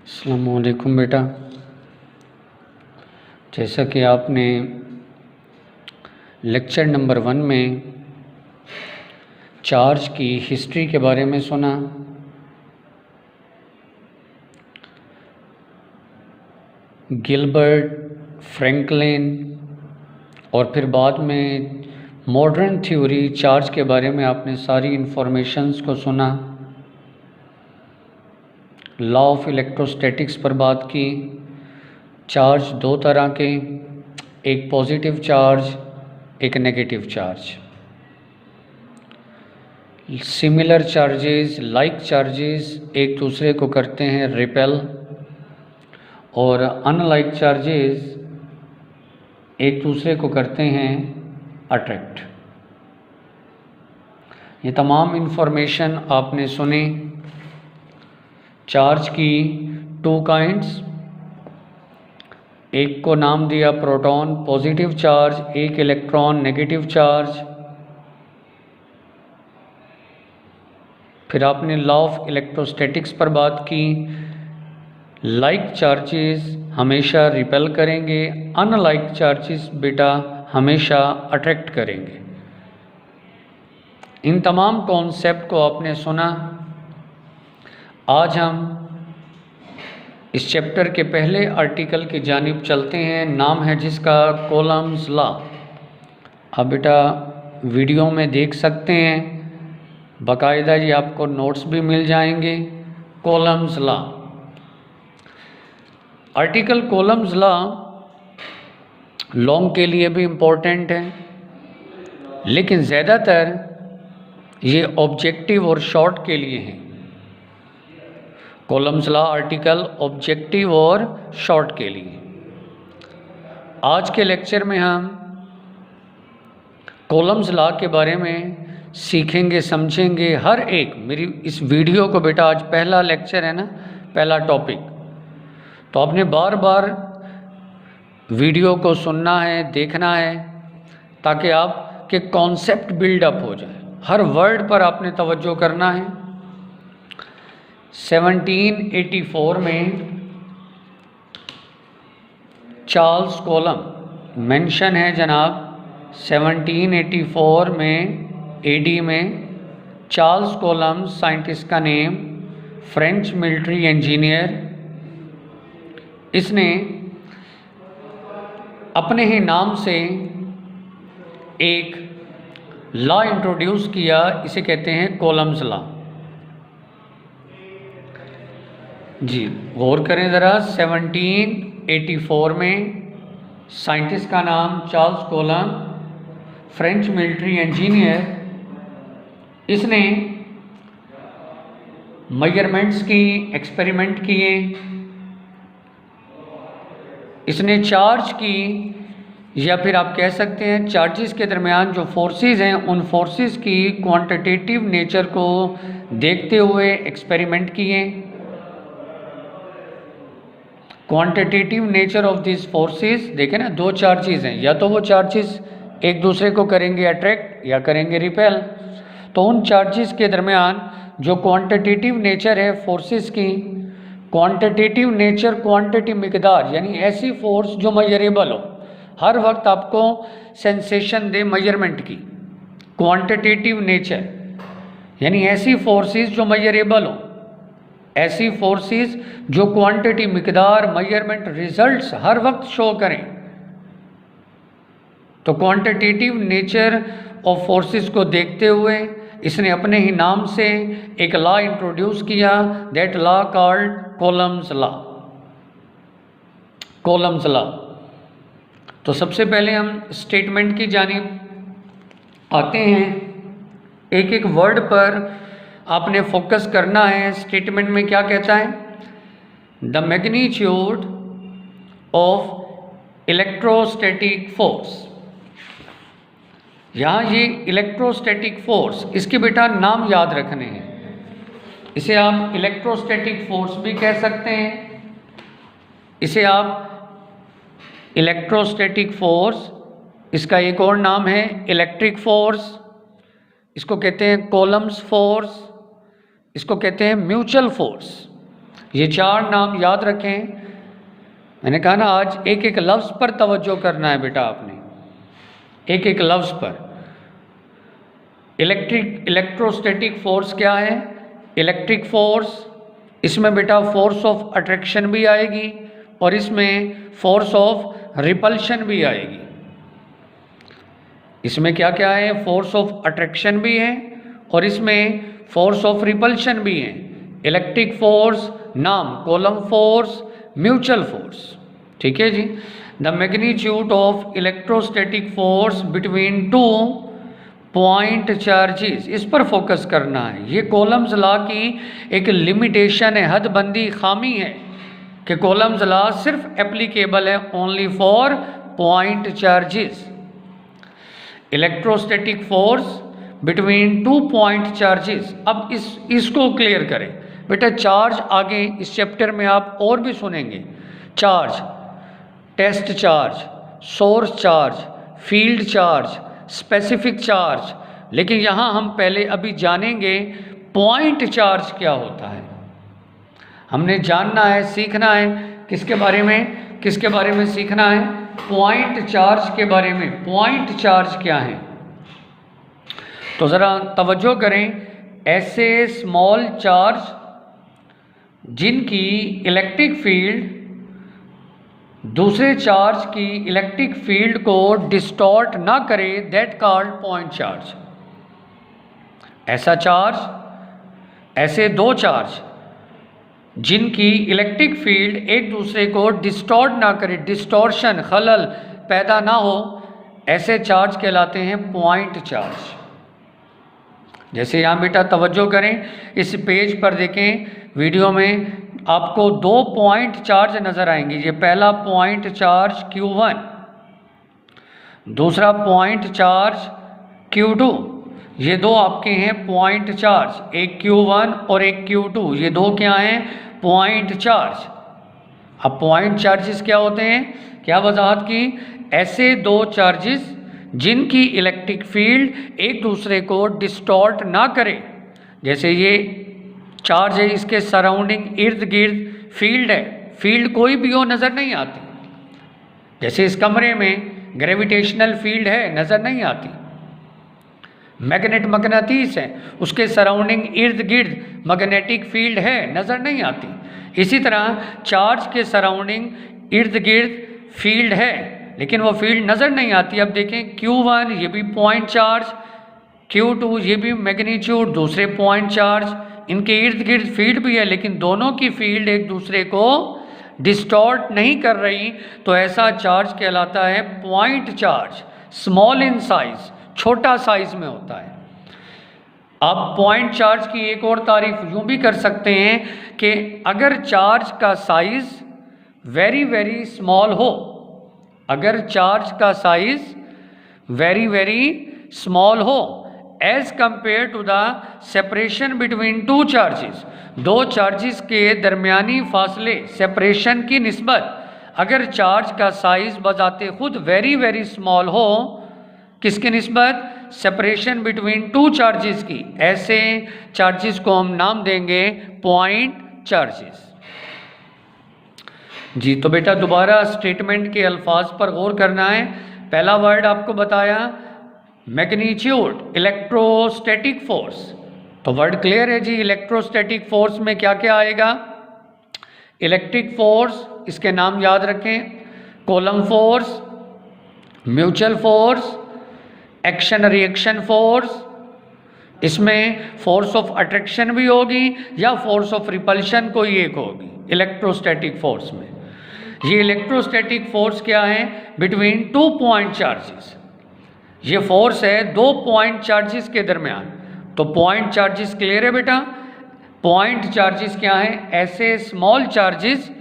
अस्सलामुअलैकुम बेटा। जैसा कि आपने लेक्चर नंबर 1 में चार्ज की हिस्ट्री के बारे में सुना, गिलबर्ट, फ्रैंकलिन और फिर बाद में मॉडर्न थ्योरी चार्ज के बारे में आपने सारी इन्फॉर्मेशंस को सुना। लॉ ऑफ इलेक्ट्रोस्टैटिक्स पर बात की। चार्ज दो तरह के, एक पॉजिटिव चार्ज, एक negative charge. Similar charges, like charges एक दूसरे को करते हैं रिपेल, और अनलाइक चार्जेस एक दूसरे को करते हैं अट्रैक्ट। ये तमाम इन्फॉर्मेशन आपने सुनी। चार्ज की 2 काइंड्स, एक को नाम दिया प्रोटॉन पॉजिटिव चार्ज, एक इलेक्ट्रॉन नेगेटिव चार्ज। फिर आपने लॉ ऑफ इलेक्ट्रोस्टैटिक्स पर बात की। लाइक चार्जेस हमेशा रिपेल करेंगे, अनलाइक चार्जेस बेटा हमेशा अट्रैक्ट करेंगे। इन तमाम कॉन्सेप्ट को आपने सुना। आज हम इस चैप्टर के पहले आर्टिकल की जानिब चलते हैं, नाम है जिसका कॉलम्स लॉ। आप बेटा वीडियो में देख सकते हैं, बाकायदा जी आपको नोट्स भी मिल जाएंगे। Columns law, article columns law long के लिए भी इम्पोर्टेंट है, लेकिन ज़्यादातर ये ऑब्जेक्टिव और शॉर्ट के लिए हैं। कॉलम्स लॉ आर्टिकल ऑब्जेक्टिव और शॉर्ट के लिए। आज के लेक्चर में हम कॉलम्स लॉ के बारे में सीखेंगे, समझेंगे। हर एक मेरी इस वीडियो को बेटा आज पहला लेक्चर है ना, पहला टॉपिक, तो आपने बार बार वीडियो को सुनना है, देखना है, ताकि आपके कॉन्सेप्ट बिल्डअप हो जाए। हर वर्ड पर आपने तवज्जो करना है। 1784 में चार्ल्स कॉलम मेंशन है जनाब। 1784 में एडी में चार्ल्स कॉलम, साइंटिस्ट का नेम, फ्रेंच मिलिट्री इंजीनियर, इसने अपने ही नाम से एक लॉ इंट्रोड्यूस किया। इसे कहते हैं कॉलम्स लॉ। जी गौर करें ज़रा। 1784 में साइंटिस्ट का नाम Charles column, French military engineer, इसने मेजरमेंट्स की, एक्सपेरिमेंट किए। इसने चार्ज की, या फिर आप कह सकते हैं चार्जेस के दरमियान जो फोर्सेस हैं, उन फोर्सेस की क्वांटिटेटिव नेचर को देखते हुए एक्सपेरिमेंट किए। Quantitative nature of this forces, देखें ना, दो चार्जेस हैं, या तो वो चार्जेस एक दूसरे को करेंगे अट्रैक्ट या करेंगे रिपेल। तो उन चार्जेस के दरमियान जो क्वांटिटेटिव नेचर है फोर्सेस की, क्वांटिटेटिव नेचर, क्वांटिटी मिकदार, यानी ऐसी फोर्स जो मेजरेबल हो, हर वक्त आपको सेंसेशन दे मेजरमेंट की। क्वांटिटेटिव नेचर यानी ऐसी फोर्सेस जो मेजरेबल हो, ऐसी फोर्सेस जो क्वांटिटी, मिकदार, मेजरमेंट, रिजल्ट्स हर वक्त शो करें। तो क्वांटिटेटिव नेचर ऑफ फोर्सेस को देखते हुए इसने अपने ही नाम से एक लॉ इंट्रोड्यूस किया, that law called columns law. Columns law. तो सबसे पहले हम स्टेटमेंट की जानिब आते हैं। एक एक वर्ड पर आपने फोकस करना है। स्टेटमेंट में क्या कहता है? The magnitude of electrostatic force. यहाँ ये इलेक्ट्रोस्टैटिक फोर्स, इसके बेटा नाम याद रखने हैं। इसे आप इलेक्ट्रोस्टैटिक फोर्स भी कह सकते हैं, इसे आप इलेक्ट्रोस्टैटिक फोर्स, इसका एक और नाम है इलेक्ट्रिक फोर्स, इसको कहते हैं कॉलम्स फोर्स, इसको कहते हैं म्यूचुअल फोर्स। ये 4 नाम याद रखें। मैंने कहा ना आज एक एक लफ्ज़ पर तवज्जो करना है बेटा आपने, एक एक लफ्ज़ पर। इलेक्ट्रोस्टैटिक फोर्स क्या है? इलेक्ट्रिक फोर्स, इसमें बेटा फोर्स ऑफ अट्रैक्शन भी आएगी और इसमें फोर्स ऑफ रिपल्शन भी आएगी। इसमें क्या क्या है? फोर्स ऑफ अट्रैक्शन भी है और इसमें फोर्स ऑफ रिपल्शन भी है। इलेक्ट्रिक फोर्स नाम कॉलम फोर्स, म्यूचुअल फोर्स। ठीक है जी। The magnitude of electrostatic force between two point charges, इस पर फोकस करना है। ये कॉलम्स लॉ की एक लिमिटेशन है, हदबंदी, खामी है कि कॉलम्स लॉ सिर्फ एप्लीकेबल है only for point charges. Electrostatic force between 2 point charges. अब इसको क्लियर करें बेटा। चार्ज आगे इस चैप्टर में आप और भी सुनेंगे। Charge, test charge, source charge, field charge, specific charge, लेकिन यहाँ हम पहले अभी जानेंगे पॉइंट चार्ज क्या होता है। हमने जानना है, सीखना है किसके बारे में, किसके बारे में सीखना है? पॉइंट चार्ज के बारे में। पॉइंट चार्ज क्या है? तो ज़रा तवज्जो करें। ऐसे स्मॉल चार्ज जिनकी इलेक्ट्रिक फील्ड दूसरे चार्ज की इलेक्ट्रिक फील्ड को डिस्टॉर्ट ना करे, दैट कॉल्ड पॉइंट चार्ज। ऐसा चार्ज, ऐसे 2 चार्ज जिनकी इलेक्ट्रिक फील्ड एक दूसरे को डिस्टॉर्ट ना करे, डिस्टॉर्शन, खलल पैदा ना हो, ऐसे चार्ज कहलाते हैं पॉइंट चार्ज। जैसे यहाँ बेटा तवज्जो करें, इस पेज पर देखें, वीडियो में आपको 2 पॉइंट चार्ज नज़र आएंगे। ये पहला पॉइंट चार्ज Q1, दूसरा पॉइंट चार्ज Q2। ये 2 आपके हैं पॉइंट चार्ज, एक Q1 और एक Q2। ये 2 क्या हैं? Point charge. अब पॉइंट चार्जेस क्या होते हैं? क्या वजाहत की? ऐसे 2 चार्जेस जिनकी इलेक्ट्रिक फील्ड एक दूसरे को डिस्टॉर्ट ना करे। जैसे ये चार्ज है, इसके सराउंडिंग इर्द गिर्द फील्ड है, फील्ड कोई भी हो नज़र नहीं आती। जैसे इस कमरे में ग्रेविटेशनल फील्ड है, नज़र नहीं आती। मकनातीस है, उसके सराउंडिंग इर्द गिर्द मैग्नेटिक फील्ड है, नज़र नहीं आती। इसी तरह चार्ज के सराउंडिंग इर्द गिर्द फील्ड है, लेकिन वो फील्ड नज़र नहीं आती। अब देखें Q1 ये भी पॉइंट चार्ज, Q2 ये भी मैग्नीट्यूड दूसरे पॉइंट चार्ज, इनके इर्द गिर्द फील्ड भी है, लेकिन दोनों की फील्ड एक दूसरे को डिस्टॉर्ट नहीं कर रही, तो ऐसा चार्ज कहलाता है point charge. Small in size, छोटा साइज में होता है। आप पॉइंट चार्ज की एक और तारीफ यूँ भी कर सकते हैं कि अगर चार्ज का साइज वेरी वेरी स्मॉल हो, अगर चार्ज का साइज वेरी वेरी स्मॉल हो as compare to the separation between 2 charges, 2 charges के दरमियानी फासले, सेपरेशन की निस्बत अगर चार्ज का साइज बजाते खुद वेरी वेरी स्मॉल हो, किसकी निस्बत? सेपरेशन बिटवीन 2 चार्जेस की, ऐसे चार्जेस को हम नाम देंगे पॉइंट चार्जेस। जी तो बेटा दोबारा स्टेटमेंट के अल्फाज पर गौर करना है। पहला वर्ड आपको बताया मैग्नीट्यूड, इलेक्ट्रोस्टैटिक फोर्स। तो वर्ड क्लियर है जी। इलेक्ट्रोस्टैटिक फोर्स में क्या क्या आएगा? इलेक्ट्रिक फोर्स, इसके नाम याद रखें, column force, mutual force, action reaction force. इसमें फोर्स ऑफ अट्रैक्शन भी होगी या फोर्स ऑफ रिपल्शन कोई एक होगी इलेक्ट्रोस्टैटिक फोर्स में। ये इलेक्ट्रोस्टैटिक फोर्स क्या है? Between 2 point charges. ये फोर्स है 2 पॉइंट चार्जेस के दरमियान। तो पॉइंट चार्जेस क्लियर है बेटा? पॉइंट चार्जेस क्या है? ऐसे स्मॉल चार्जेस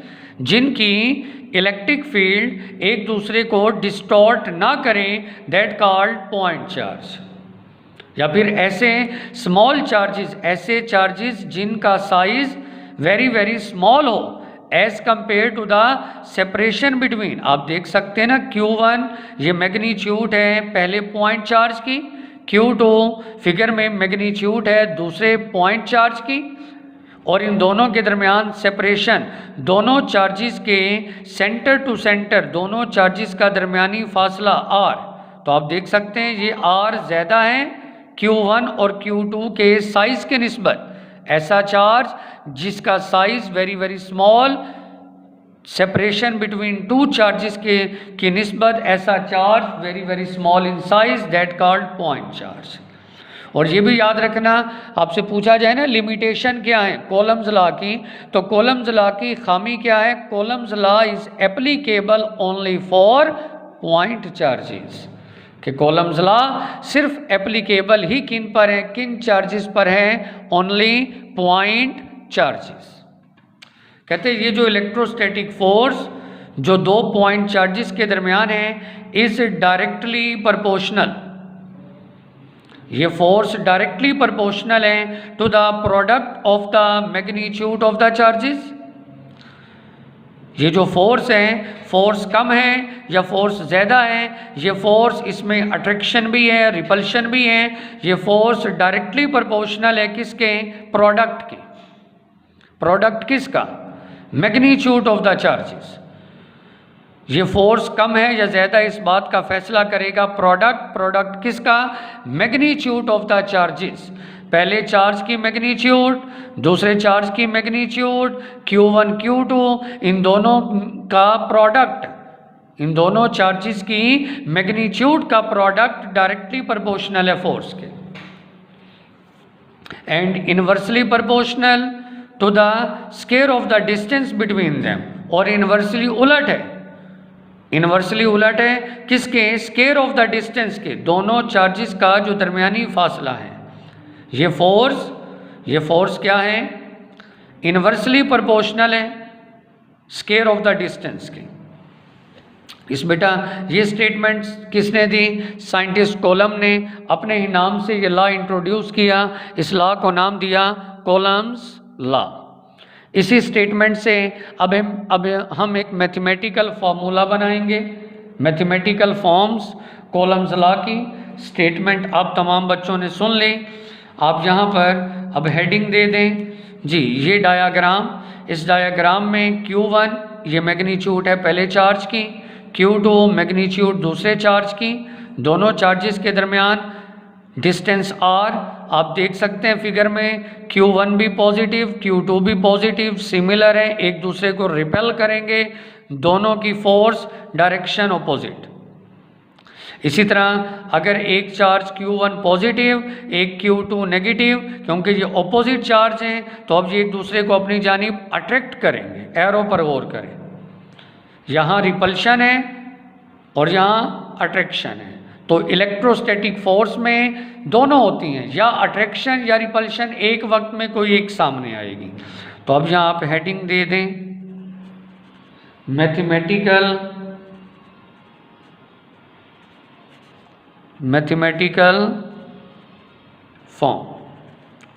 जिनकी इलेक्ट्रिक फील्ड एक दूसरे को डिस्टॉर्ट ना करें, दैट कॉल्ड पॉइंट चार्ज। या फिर ऐसे स्मॉल चार्जेस, ऐसे चार्जेस जिनका साइज वेरी वेरी स्मॉल हो as compare to the separation between. आप देख सकते हैं ना Q1 ये मैग्नीट्यूड है पहले पॉइंट चार्ज की, Q2 फिगर में मैग्नीट्यूड है दूसरे पॉइंट चार्ज की, और इन दोनों के दरमियान सेपरेशन, दोनों चार्जेस के सेंटर टू सेंटर, दोनों चार्जेस का दरमियानी फासला r, तो आप देख सकते हैं ये r ज़्यादा है Q1 और Q2 के साइज के निस्बत। ऐसा चार्ज जिसका size very very small, separation between two charges की निस्बत ऐसा charge very very small in size, that called point charge. और ये भी याद रखना, आपसे पूछा जाए ना लिमिटेशन क्या है कॉलम्स लॉ की, तो कॉलम्स लॉ की खामी क्या है, columns law is applicable only for point charges, कि कॉलम्स लॉ सिर्फ एप्लीकेबल ही किन पर है, किन चार्जेस पर है, ओनली पॉइंट चार्जेस। कहते हैं ये जो इलेक्ट्रोस्टैटिक फोर्स जो दो पॉइंट चार्जेस के दरमियान है इज डायरेक्टली प्रोपोर्शनल, ये फोर्स डायरेक्टली प्रोपोर्शनल है to the product of the magnitude of the charges. ये जो फोर्स है, फोर्स कम है या फोर्स ज़्यादा है, ये फोर्स इसमें अट्रैक्शन भी है, रिपल्शन भी है, ये फोर्स डायरेक्टली प्रोपोर्शनल है किसके, प्रोडक्ट के। प्रोडक्ट किसका, मैग्नीट्यूड ऑफ द चार्जेस। ये फोर्स कम है या ज़्यादा इस बात का फैसला करेगा प्रोडक्ट किसका, मैग्नीट्यूड ऑफ द चार्जेस। पहले चार्ज की मैग्नीट्यूड, दूसरे चार्ज की मैग्नीट्यूड, Q1 Q2, इन दोनों का प्रोडक्ट, इन दोनों चार्जेस की मैग्नीट्यूड का प्रोडक्ट डायरेक्टली प्रोपोर्शनल है फोर्स के, and inversely proportional to the square of the distance between them. और इनवर्सली उलट है, इनवर्सली उलट है किसके, स्क्वायर ऑफ द डिस्टेंस के, दोनों चार्जेस का जो दरमियानी फासला है। ये फोर्स क्या है, इनवर्सली प्रोपोर्शनल है स्क्वायर ऑफ द डिस्टेंस के। इस बेटा ये स्टेटमेंट किसने दी, साइंटिस्ट कॉलम ने अपने ही नाम से ये लॉ इंट्रोड्यूस किया, इस लॉ को नाम दिया कॉलम्स लॉ। इसी स्टेटमेंट से अब हम एक मैथमेटिकल फार्मूला बनाएंगे, मैथमेटिकल फॉर्म्स कॉलम्स लॉ की। स्टेटमेंट आप तमाम बच्चों ने सुन ली, आप यहाँ पर अब हेडिंग दे दें जी। ये डायाग्राम, इस डायाग्राम में Q1 ये मैग्नीट्यूड है पहले चार्ज की, Q2 मैग्नीट्यूड दूसरे चार्ज की, दोनों चार्जेस के दरमियान डिस्टेंस r, आप देख सकते हैं फिगर में Q1 भी पॉजिटिव Q2 भी पॉजिटिव, सिमिलर है, एक दूसरे को रिपेल करेंगे, दोनों की फोर्स डायरेक्शन ऑपोजिट। इसी तरह अगर एक चार्ज Q1 पॉजिटिव एक Q2 नेगेटिव, क्योंकि ये ऑपोजिट चार्ज हैं तो अब ये एक दूसरे को अपनी जानिब अट्रैक्ट करेंगे, एरो पर गौर करें, यहाँ रिपल्शन है और यहाँ अट्रैक्शन है। तो इलेक्ट्रोस्टैटिक फोर्स में दोनों होती हैं, या अट्रैक्शन या रिपल्शन, एक वक्त में कोई एक सामने आएगी। तो अब यहाँ आप हेडिंग दे दें मैथमेटिकल फॉर्म,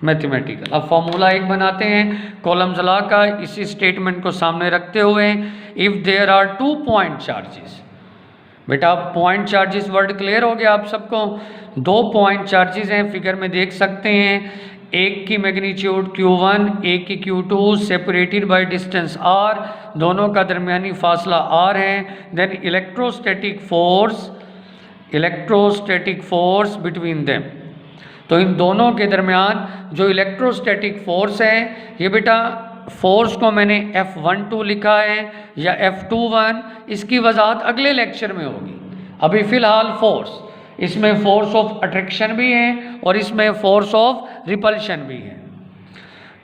मैथमेटिकल। अब फॉर्मूला एक बनाते हैं कॉलम्स लॉ का, इसी स्टेटमेंट को सामने रखते हुए, if there are two point charges. बेटा पॉइंट चार्जेस वर्ड क्लियर हो गया आप सबको, दो पॉइंट चार्जेस हैं, फिगर में देख सकते हैं, एक की मैग्नीट्यूड Q1 एक की Q2 separated by distance r, दोनों का दरमियानी फासला r है। Then electrostatic force between them, तो इन दोनों के दरमियान जो इलेक्ट्रोस्टैटिक फोर्स है, ये बेटा फोर्स को मैंने F12 लिखा है या F21, इसकी वजाहत अगले लेक्चर में होगी। अभी फ़िलहाल फोर्स, इसमें फोर्स ऑफ अट्रैक्शन भी है और इसमें फोर्स ऑफ रिपल्शन भी है,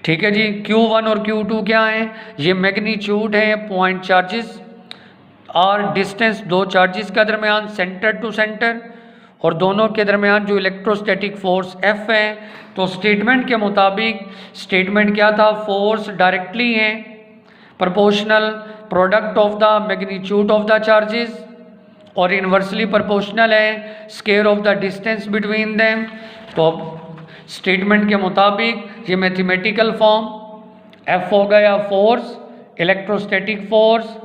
ठीक है जी। Q1 और Q2 क्या है, ये मैग्नीट्यूड है पॉइंट चार्जेस, और डिस्टेंस दो चार्जेस का दरमियान सेंटर टू सेंटर, और दोनों के दरमियान जो इलेक्ट्रोस्टैटिक फोर्स F है। तो स्टेटमेंट के मुताबिक स्टेटमेंट क्या था, फोर्स डायरेक्टली है proportional product of the magnitude of the charges, और इनवर्सली प्रोपोर्शनल है square of the distance between them. तो स्टेटमेंट के मुताबिक ये मैथमेटिकल फॉर्म, F हो गया force, electrostatic force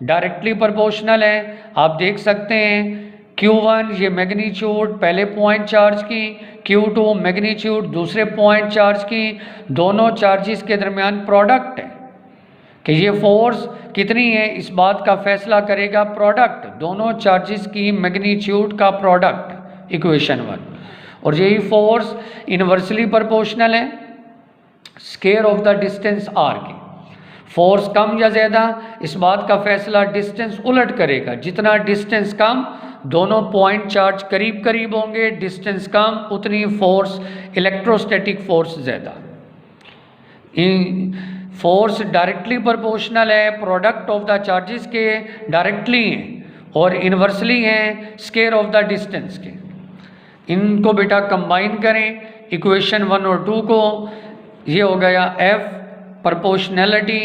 directly proportional है, आप देख सकते हैं Q1 ये मैग्नीट्यूड पहले पॉइंट चार्ज की, Q2 मैग्नीट्यूड दूसरे पॉइंट चार्ज की, दोनों चार्जेस के दरमियान प्रोडक्ट है कि ये फोर्स कितनी है, इस बात का फैसला करेगा प्रोडक्ट, दोनों चार्जेस की मैग्नीट्यूड का प्रोडक्ट, इक्वेशन 1। और यही फोर्स इनवर्सली प्रोपोर्शनल है square of the distance r की। फोर्स कम या ज़्यादा इस बात का फैसला डिस्टेंस उलट करेगा, जितना डिस्टेंस कम दोनों पॉइंट चार्ज करीब करीब होंगे, डिस्टेंस कम उतनी फोर्स इलेक्ट्रोस्टैटिक फोर्स ज़्यादा। फोर्स डायरेक्टली प्रोपोर्शनल है प्रोडक्ट ऑफ द चार्जेस के, डायरेक्टली हैं और इनवर्सली हैं स्क्वायर ऑफ द डिस्टेंस के। इनको बेटा कंबाइन करें इक्वेशन 1 और 2 को, ये हो गया F प्रोपोर्शनैलिटी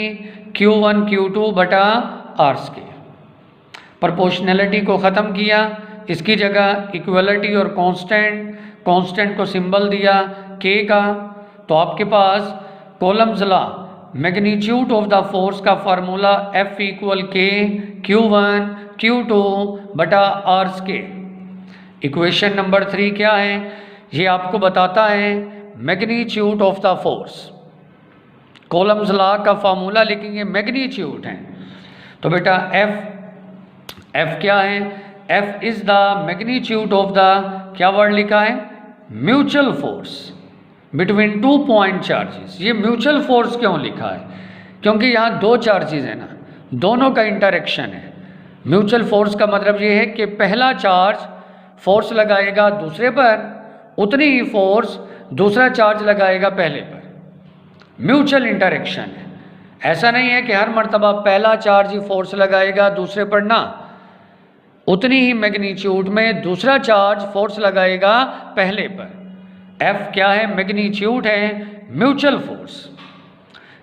Q1 Q2 बटा R स्क्वायर। प्रोपोर्शनैलिटी को ख़त्म किया, इसकी जगह इक्वलिटी और कांस्टेंट को सिंबल दिया K का। तो आपके पास Coulomb's law magnitude of the force का formula F equal K Q1 Q2 बटा R स्क्वायर। इक्वेशन नंबर 3 क्या है, ये आपको बताता है magnitude of the force. Columns law का फार्मूला लेकिन ये मैग्नीट्यूड है, तो बेटा F क्या है, F is the magnitude of the, क्या वर्ड लिखा है, mutual force between 2 point charges. ये म्यूचुअल फोर्स क्यों लिखा है, क्योंकि यहाँ 2 चार्जेस है ना, दोनों का इंटरेक्शन है। म्यूचुअल फोर्स का मतलब ये है कि पहला चार्ज फोर्स लगाएगा दूसरे पर, उतनी ही फोर्स दूसरा चार्ज लगाएगा पहले पर। म्यूचुअल इंटरेक्शन है, ऐसा नहीं है कि हर मर्तबा पहला चार्ज ही फोर्स लगाएगा दूसरे पर, ना, उतनी ही मैग्नीट्यूड में दूसरा चार्ज फोर्स लगाएगा पहले पर। F क्या है, मैग्नीट्यूड है म्यूचुअल फोर्स।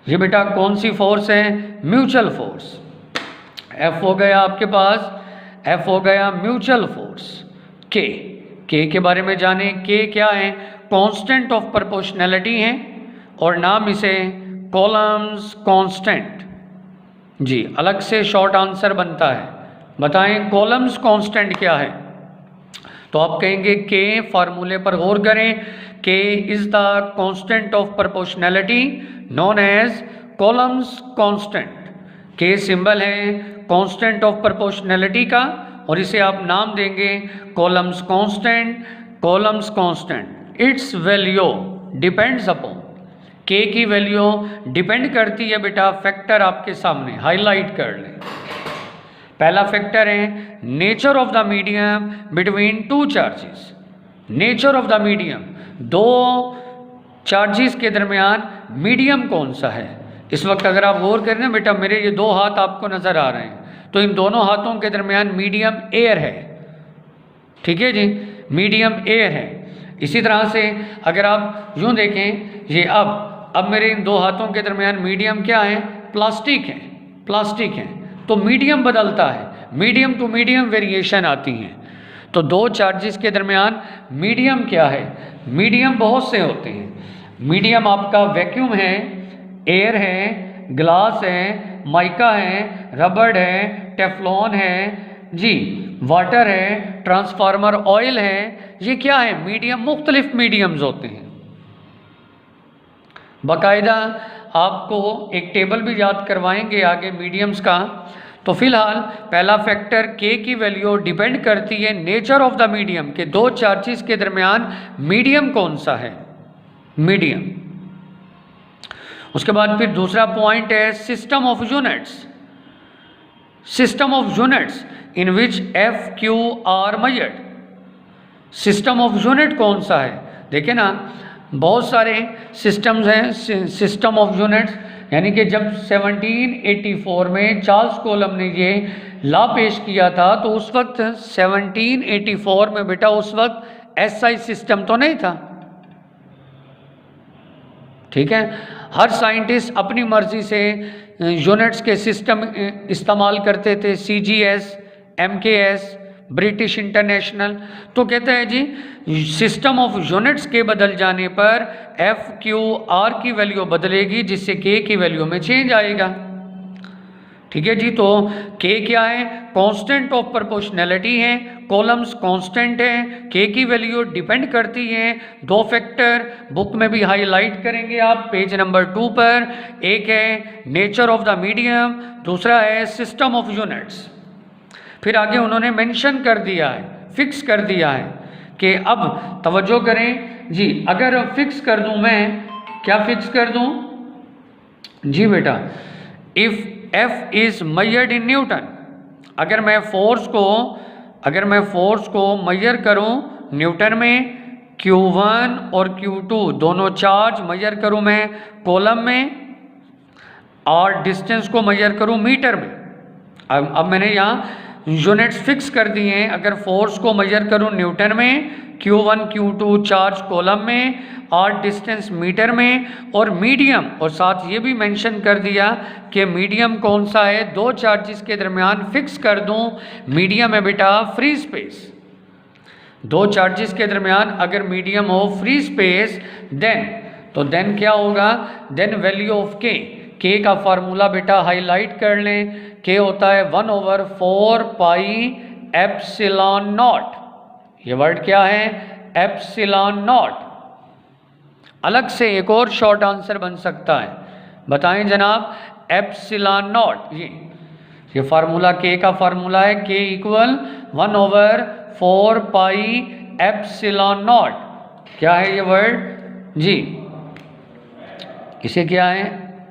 ये बेटा कौन सी फोर्स है, म्यूचुअल फोर्स। F हो गया आपके पास, F हो गया म्यूचुअल फोर्स। K के बारे में जाने, K क्या है, कांस्टेंट ऑफ प्रोपोर्शनैलिटी है और नाम इसे कॉलम्स कांस्टेंट। जी अलग से शॉर्ट आंसर बनता है, बताएं कॉलम्स कांस्टेंट क्या है। तो आप कहेंगे K, फार्मूले पर गौर करें, K is the constant of proportionality known as Coulomb's constant. K symbol है कांस्टेंट ऑफ प्रोपोर्शनैलिटी का और इसे आप नाम देंगे Coulomb's constant. Coulomb's constant it's value depends upon, K की वैल्यू डिपेंड करती है बेटा, फैक्टर आपके सामने हाईलाइट कर लें। पहला फैक्टर है nature of the medium between 2 charges. Nature of the medium, 2 charges के दरमियान मीडियम कौन सा है। इस वक्त अगर आप गौर करें ना बेटा, मेरे ये 2 हाथ आपको नज़र आ रहे हैं, तो इन दोनों हाथों के दरमियान मीडियम एयर है, ठीक है जी, मीडियम एयर है। इसी तरह से अगर आप यूँ देखें, ये अब मेरे इन 2 हाथों के दरमियान मीडियम क्या है, प्लास्टिक है, प्लास्टिक है। तो मीडियम बदलता है, मीडियम टू मीडियम वेरिएशन आती हैं। तो 2 चार्जेस के दरमियान मीडियम क्या है, मीडियम बहुत से होते हैं। मीडियम आपका वैक्यूम है, एयर है, ग्लास है, माइका है, रबड़ है, टेफ्लॉन है, जी वाटर है, ट्रांसफार्मर ऑयल है। ये क्या है, मीडियम, मुख्तलिफ मीडियम्स होते हैं। बाकायदा आपको एक टेबल भी याद करवाएंगे आगे मीडियम्स का। तो फिलहाल पहला फैक्टर K की वैल्यू डिपेंड करती है नेचर ऑफ द मीडियम के 2 चार्जेस के दरमियान मीडियम कौन सा है, मीडियम। उसके बाद फिर दूसरा पॉइंट है system of units. System of units in which F Q are measured. System of unit कौन सा है, देखें ना, बहुत सारे सिस्टम्स हैं सिस्टम ऑफ यूनिट्स। यानी कि जब 1784 में चार्ल्स कोलम ने ये लॉ पेश किया था, तो उस वक्त 1784 में बेटा उस वक्त SI सिस्टम तो नहीं था, ठीक है। हर साइंटिस्ट अपनी मर्जी से यूनिट्स के सिस्टम इस्तेमाल करते थे, CGS, MKS, ब्रिटिश इंटरनेशनल। तो कहते हैं जी सिस्टम ऑफ यूनिट्स के बदल जाने पर F Q R की वैल्यू बदलेगी, जिससे K की वैल्यू में चेंज आएगा, ठीक है जी। तो k क्या है, कांस्टेंट ऑफ प्रोपोर्शनैलिटी है, कॉलम्स कांस्टेंट है, k की वैल्यू डिपेंड करती है दो फैक्टर, बुक में भी हाईलाइट करेंगे आप पेज नंबर 2 पर। एक है नेचर ऑफ द मीडियम, दूसरा है सिस्टम ऑफ यूनिट्स। फिर आगे उन्होंने मेंशन कर दिया है, फिक्स कर दिया है कि अब तवज्जो करें जी, अगर फिक्स कर दूं मैं, क्या फिक्स कर दूं जी बेटा, if F is measured in newton, अगर मैं फोर्स को मेजर करूं न्यूटन में, Q1 और Q2 दोनों चार्ज मेजर करूं मैं कॉलम में, और डिस्टेंस को मेजर करूं मीटर में। अब मैंने यहाँ यूनिट्स फिक्स कर दिए हैं। अगर फोर्स को मेजर करूं न्यूटन में, Q1 Q2 चार्ज कॉलम में और डिस्टेंस मीटर में, और मीडियम, और साथ ये भी मेंशन कर दिया कि मीडियम कौन सा है, दो चार्जेस के दरमियान फिक्स कर दूं मीडियम है बेटा फ्री स्पेस। दो चार्जेस के दरमियान अगर मीडियम हो फ्री स्पेस, देन क्या होगा, देन वैल्यू ऑफ के का फार्मूला बेटा हाईलाइट कर लें, के होता है 1/4 पाई एप्सिलॉन नॉट। ये वर्ड क्या है, एप्सिलॉन नॉट। अलग से एक और शॉर्ट आंसर बन सकता है, बताएं जनाब, एप्सिलॉन नॉट। ये फार्मूला के का फार्मूला है, के इक्वल 1/4 पाई एप्सिलॉन नॉट। क्या है ये वर्ड जी, इसे क्या है,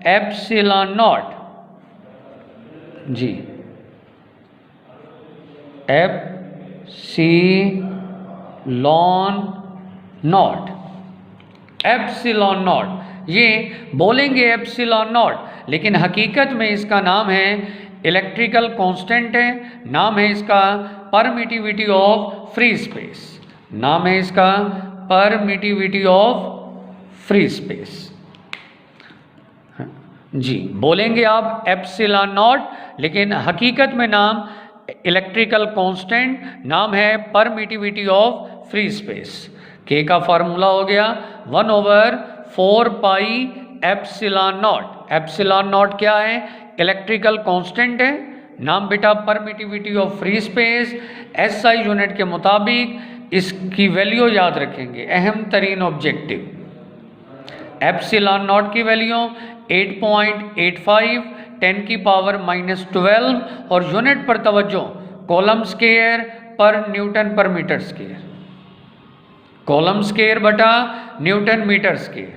एप्सिलॉन नॉट जी, एप्सिलॉन नॉट, एप्सिलॉन नॉट। ये बोलेंगे एप्सिलॉन नॉट, लेकिन हकीकत में इसका नाम है इलेक्ट्रिकल कांस्टेंट है, नाम है इसका परमिटिविटी ऑफ फ्री स्पेस, नाम है इसका परमिटिविटी ऑफ फ्री स्पेस जी। बोलेंगे आप एप्सिलॉन नॉट, लेकिन हकीकत में नाम इलेक्ट्रिकल कांस्टेंट, नाम है परमिटिविटी ऑफ फ्री स्पेस। के का फार्मूला हो गया 1/4 pi epsilon naught. Epsilon naught क्या है, इलेक्ट्रिकल कांस्टेंट है, नाम बेटा permittivity of free space. SI unit के मुताबिक इसकी वैल्यू याद रखेंगे, अहम तरीन ऑब्जेक्टिव। एप्सिलॉन नॉट की वैल्यू 8.85 10⁻⁻12, और यूनिट पर तवज्जो, coulomb square per newton per metre square, coulomb square बटा newton metre square.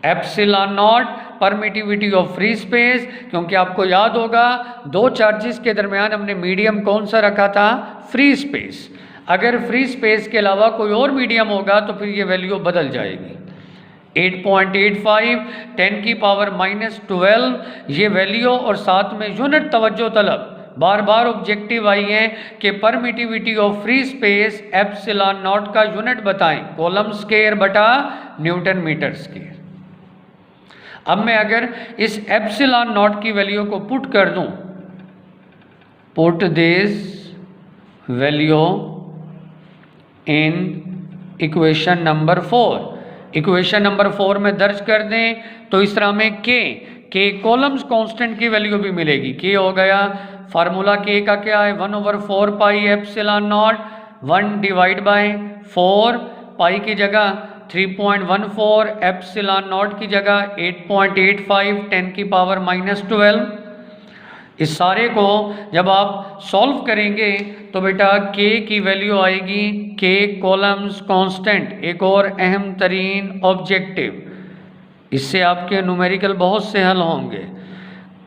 Epsilon naught permittivity of free space, क्योंकि आपको याद होगा दो चार्जेस के दरमियान हमने मीडियम कौन सा रखा था, फ्री स्पेस। अगर फ्री स्पेस के अलावा कोई और मीडियम होगा तो फिर ये वैल्यू बदल जाएगी। 8.85 10⁻⁻12 ये वैल्यू, और साथ में यूनिट तवज्जो तलब, बार बार ऑब्जेक्टिव आई है कि permittivity of free space epsilon not का यूनिट बताएं, कॉलम स्क्वायर बटा न्यूटन मीटर स्क्वायर। अब मैं अगर इस एप्सिलॉन नॉट की वैल्यू को पुट कर दूं, put this value in equation number 4, equation number 4 में दर्ज कर दें, तो इस तरह में के कॉलम्स कांस्टेंट की वैल्यू भी मिलेगी। के हो गया, फार्मूला के का क्या है, 1/4 पाई एप्सिलॉन नॉट, 1/4, पाई की जगह 3.14, एप्सिलॉन नॉट की जगह 8.85 10⁻⁻12। इस सारे को जब आप सॉल्व करेंगे तो बेटा के की वैल्यू आएगी, के कॉलम्स कांस्टेंट, एक और अहम तरीन ऑब्जेक्टिव। इससे आपके न्यूमेरिकल बहुत से हल होंगे।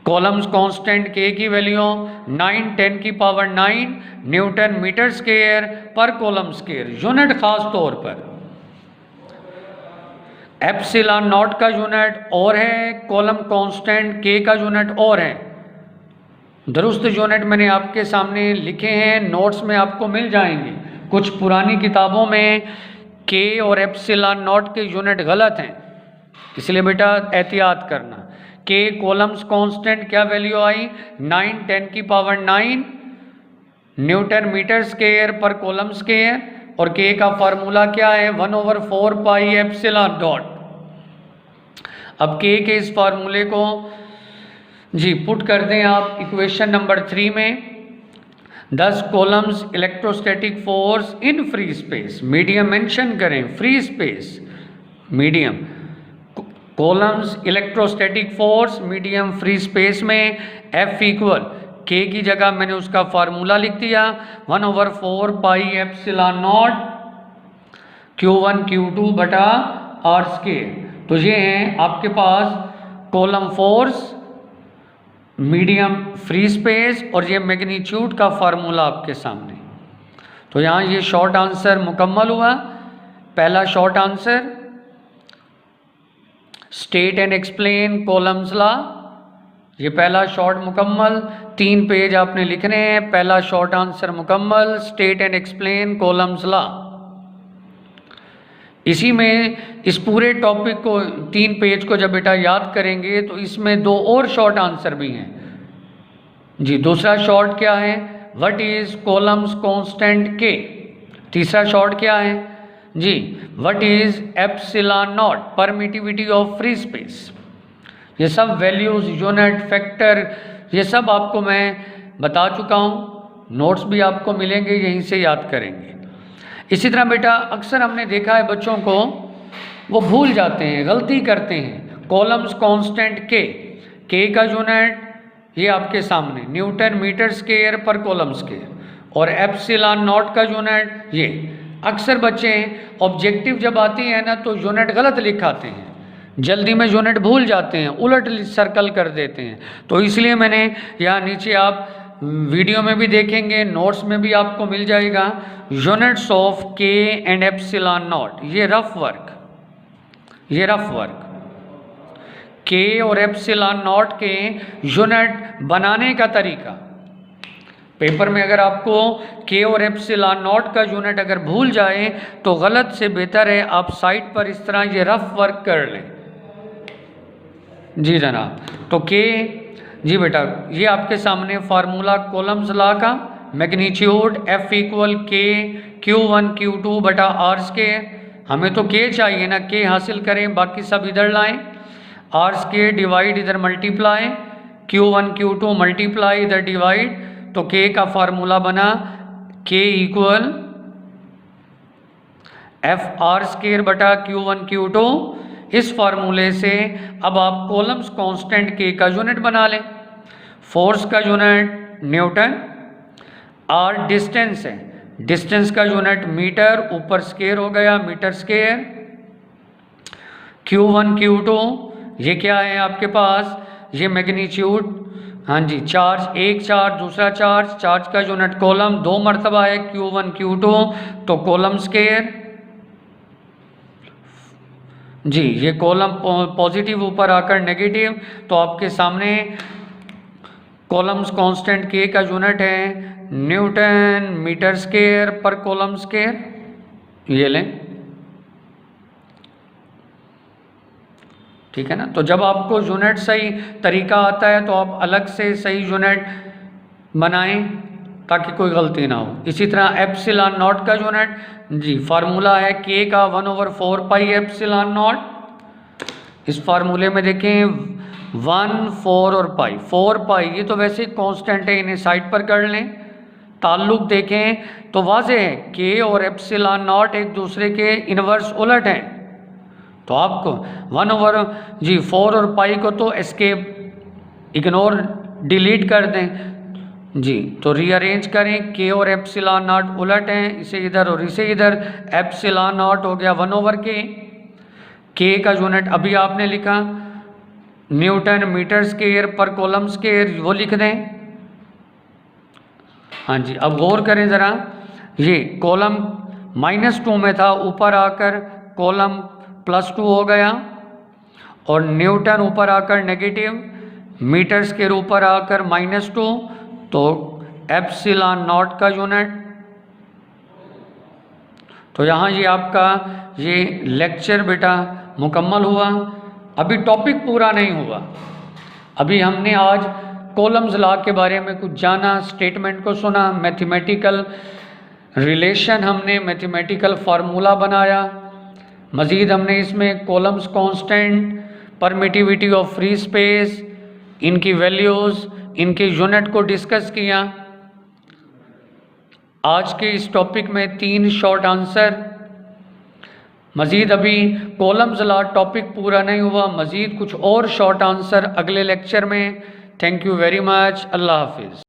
कॉलम्स कांस्टेंट के की वैल्यू 9 10⁻⁹ न्यूटन मीटर स्क्वायर पर कॉलम स्क्वायर, यूनिट खास तौर पर। एप्सिलॉन नॉट का यूनिट और है, कॉलम कांस्टेंट के का यूनिट और है। दुरुस्त यूनिट मैंने आपके सामने लिखे हैं, नोट्स में आपको मिल जाएंगे। कुछ पुरानी किताबों में के और एप्सिलॉन नॉट के यूनिट गलत हैं, इसलिए बेटा एहतियात करना। के कॉलम्स कांस्टेंट क्या वैल्यू आई, 9 10⁻⁹ न्यूटन मीटर स्क्वायर पर कॉलम स्क्वायर, और के का फार्मूला क्या है, 1/4 पाई एप्सिलॉन नॉट। अब के इस फार्मूले को जी पुट कर दें आप इक्वेशन नंबर 3 में 10 Coulomb's electrostatic force in free space, medium mention करें, free space medium, Coulomb's electrostatic force medium free space में F इक्वल K की जगह मैंने उसका फार्मूला लिख दिया 1/4 pi epsilon not Q1 Q2 बटा R स्क्वायर। तो ये हैं आपके पास Coulomb force medium free space और ये मैग्नीट्यूड का फार्मूला आपके सामने। तो यहाँ ये शॉर्ट आंसर मुकम्मल हुआ। पहला short answer state and explain columns law, ये पहला शॉर्ट मुकम्मल। 3 पेज आपने लिखने हैं, पहला शॉर्ट आंसर मुकम्मल, state and explain columns law. इसी में इस पूरे टॉपिक को 3 पेज को जब बेटा याद करेंगे तो इसमें 2 और शॉर्ट आंसर भी हैं जी। दूसरा शॉर्ट क्या है, व्हाट इज कॉलम्स कांस्टेंट के। तीसरा शॉर्ट क्या है जी, what is epsilon naught, permittivity of free space. ये सब वैल्यूज, यूनिट, फैक्टर, ये सब आपको मैं बता चुका हूँ। नोट्स भी आपको मिलेंगे, यहीं से याद करेंगे। इसी तरह बेटा अक्सर हमने देखा है बच्चों को वो भूल जाते हैं, गलती करते हैं। कॉलम्स कांस्टेंट के का यूनिट ये आपके सामने न्यूटन मीटर स्क्वायर पर कॉलम स्क्वायर, और एप्सिलॉन नॉट का यूनिट ये। अक्सर बच्चे ऑब्जेक्टिव जब आती है ना तो यूनिट गलत लिखाते हैं, जल्दी में यूनिट भूल जाते हैं, उलट सर्कल कर देते हैं। तो इसलिए मैंने यहाँ नीचे, आप वीडियो में भी देखेंगे, नोट्स में भी आपको मिल जाएगा, यूनिट्स ऑफ के एंड एप्सिलॉन नॉट। ये रफ वर्क के और एप्सिलॉन नॉट के यूनिट बनाने का तरीका। पेपर में अगर आपको के और एप्सिलॉन नॉट का यूनिट अगर भूल जाए तो गलत से बेहतर है आप साइड पर इस तरह ये रफ वर्क कर लें जी जनाब। तो के जी बेटा ये आपके सामने फार्मूला कॉलम्स लॉ का, मैग्नीट्यूड F इक्वल के Q1 Q2 बटा R स्क्वायर। हमें तो के चाहिए ना, के हासिल करें, बाकी सब इधर लाएं। R स्क्वायर डिवाइड इधर मल्टीप्लाई, Q1 Q2 मल्टीप्लाई इधर डिवाइड। तो के का फार्मूला बना के इक्वल FR स्क्वायर बटा Q1 Q2। इस फार्मूले से अब आप कॉलम्स कांस्टेंट के का यूनिट बना लें। फोर्स का यूनिट न्यूटन, R डिस्टेंस है, डिस्टेंस का यूनिट मीटर, ऊपर स्क्वायर हो गया मीटर स्क्वायर। Q1 Q2 ये क्या है आपके पास, ये मैग्नीट्यूड, हाँ जी, चार्ज, एक चार्ज दूसरा चार्ज, चार्ज का यूनिट कॉलम, 2 मरतबा है Q1 Q2 तो कॉलम स्क्वायर जी। ये कॉलम पॉजिटिव ऊपर आकर नेगेटिव, तो आपके सामने कॉलम्स कांस्टेंट के का यूनिट है न्यूटन मीटर स्क्वायर पर कॉलम स्क्वायर। ये लें, ठीक है ना। तो जब आपको यूनिट सही तरीका आता है तो आप अलग से सही यूनिट बनाएं ताकि कोई गलती ना हो। इसी तरह एप्सिलॉन नॉट का यूनिट जी, फार्मूला है के का 1/4 पाई एप्सिलॉन नॉट। इस फार्मूले में देखें 1, 4 और पाई, 4 पाई ये तो वैसे ही कांस्टेंट है, इन्हें साइड पर कर लें। ताल्लुक देखें तो वाज़ेह है, के और एप्सिलॉन नॉट एक दूसरे के इनवर्स उलट हैं। तो आपको 1/4 और पाई को तो एस्केप इग्नोर डिलीट कर दें जी। तो रीअरेंज करें, के और एप्सिलॉन नॉट उलट हैं, इसे इधर और इसे इधर, एप्सिलॉन नॉट हो गया 1/k। के का यूनिट अभी आपने लिखा न्यूटन मीटर स्क्वायर पर कॉलम स्क्वायर, वो लिख दें। हाँ जी, अब गौर करें ज़रा, ये कॉलम -2 में था, ऊपर आकर कॉलम +2 हो गया, और न्यूटन ऊपर आकर नेगेटिव, मीटर स्क्वायर ऊपर आकर -2, तो एप्सिलॉन नॉट का यूनिट। तो यहाँ ये आपका ये लेक्चर बेटा मुकम्मल हुआ। अभी टॉपिक पूरा नहीं हुआ, अभी हमने आज कॉलम्स लॉ के बारे में कुछ जाना, स्टेटमेंट को सुना, मैथमेटिकल रिलेशन हमने, मैथमेटिकल फार्मूला बनाया। मज़ीद हमने इसमें columns constant, permittivity of free space, इनकी वैल्यूज़, इनके यूनिट को डिस्कस किया। आज के इस टॉपिक में 3 शॉर्ट आंसर। मज़ीद अभी कॉलम्स लॉ टॉपिक पूरा नहीं हुआ, मज़ीद कुछ और शॉर्ट आंसर अगले लेक्चर में। Thank you very much. अल्लाह हाफिज़।